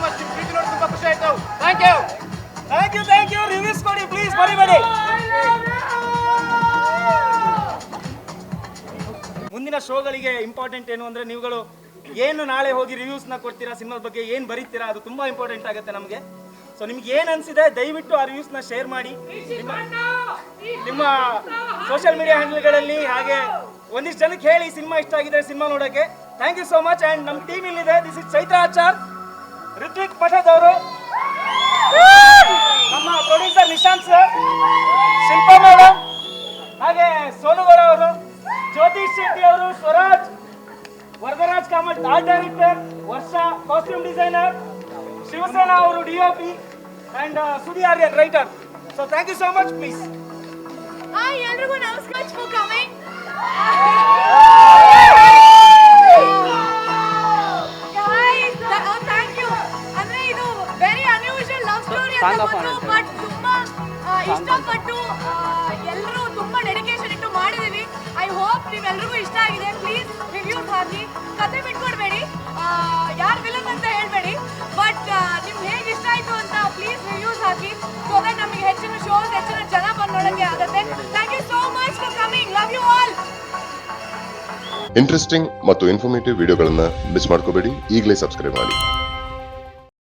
Much. ನಿಮ್ಮ ಪ್ರೀತಿ ನೋಡಿ ತುಂಬಾ ಖುಷಿ ಆಯ್ತು. Thank you. ರಿವ್ಯೂಸ್ ಕೊಡಿ ಪ್ಲೀಸ್, ಮರಿಬೇಡಿ. ಮುಂದಿನ ಶೋಗಳಿಗೆ ಇಂಪಾರ್ಟೆಂಟ್ ಏನು ಅಂದ್ರೆ ನೀವುಗಳು ಏನು ನಾಳೆ ಹೋಗಿ ರಿವ್ಯೂಸ್ನ ಕೊಡ್ತೀರಾ, ಸಿನಿಮಾದ ಬಗ್ಗೆ ಏನು ಬರೀತೀರಾ, ಅದು ತುಂಬಾ ಇಂಪಾರ್ಟೆಂಟ್ ಆಗುತ್ತೆ ನಮಗೆ. ಸೊ ನಿಮ್ಗೆ ಏನು ಅನಿಸಿದೆ ದಯವಿಟ್ಟು ಆ ರಿವ್ಯೂಸ್ನ ಶೇರ್ ಮಾಡಿ ನಿಮ್ಮ ಸೋಷಿಯಲ್ ಮೀಡಿಯಾ ಹ್ಯಾಂಡಲ್ಗಳಲ್ಲಿ. ಹಾಗೆ ಒಂದಿಷ್ಟು ಜನಕ್ಕೆ ಹೇಳಿ ಸಿನಿಮಾ ಇಷ್ಟ ಆಗಿದೆ ಸಿನಿಮಾ ನೋಡೋಕ್ಕೆ. Thank you so much. And ನಮ್ಮ ಟೀಮ್ ಇಲ್ಲಿದೆ. ದಿಸ್ ಇಸ್ ಚೈತ್ರ ಆಚಾರ್, ರಿತ್ವಿಕ್ ಪಠದ್ ಅವರು, ನಮ್ಮ producer Nishanth sir, Shilpa madam, ಹಾಗೆ ಸೋನುಗೌಡ ಅವರು, ಜ್ಯೋತಿಷ್ ಶೆಟ್ಟಿ ಅವರು, Swaraj, Varadaraj Kamath art director, Varsha costume designer, Shivasena ಅವರು DOP, and Sudi Aryan writer. So thank you so much. Please. Hi ಎಲ್ರಿಗೂ ನಮಸ್ಕಾರ ಫಾರ್ ಕಮಿಂಗ್. Thank you. ಅಂದ್ರೆ ಇದು ವೆರಿ ಅನ್ಯೂಶುವಲ್ ಲವ್ ಸ್ಟೋರಿ ಅಂತ ಗೊತ್ತು, ಬಟ್ ತುಂಬಾ ಇಷ್ಟಪಟ್ಟು ಎಲ್ಲರೂ ತುಂಬಾ ಡೆಡಿಕೇಶನ್ ಇಟ್ಟು ಮಾಡಿದೀವಿ. ಐ ಹೋಪ್ ನೀವೆಲ್ರಿಗೂ ಇಷ್ಟ ಆಗಿದೆ. ಪ್ಲೀಸ್ ರಿವ್ಯೂಸ್ ಹಾಕಿ, ಕತೆ ಬಿಟ್ಕೊಡ್ಬೇಡಿ, ಯಾರು ವಿಲನ್ ಅಂತ ಹೇಳ್ಬೇಡಿ, ಬಟ್ ನಿಮ್ಗೆ ಹೇಗೆ ಇಷ್ಟ ಆಯ್ತು ಅಂತ ಪ್ಲೀಸ್ ರಿವ್ಯೂಸ್ ಹಾಕಿ, ಸೊ ದಟ್ ನಮಗೆ ಹೆಚ್ಚಿನ ಶೋಸ್ ಹೆಚ್ಚಿನ ಜನ ಬಂದು ನೋಡೋಕ್ಕೆ ಆಗುತ್ತೆ. Thank you so much for coming. Love you all. Interesting ಮತ್ತು ಇನ್ಫಾರ್ಮೇಟಿವ್ ವಿಡಿಯೋಗಳನ್ನ ಮಿಸ್ ಮಾಡ್ಕೋಬೇಡಿ. ಈಗಲೇ ಸಬ್ಸ್ಕ್ರೈಬ್ ಮಾಡಿ.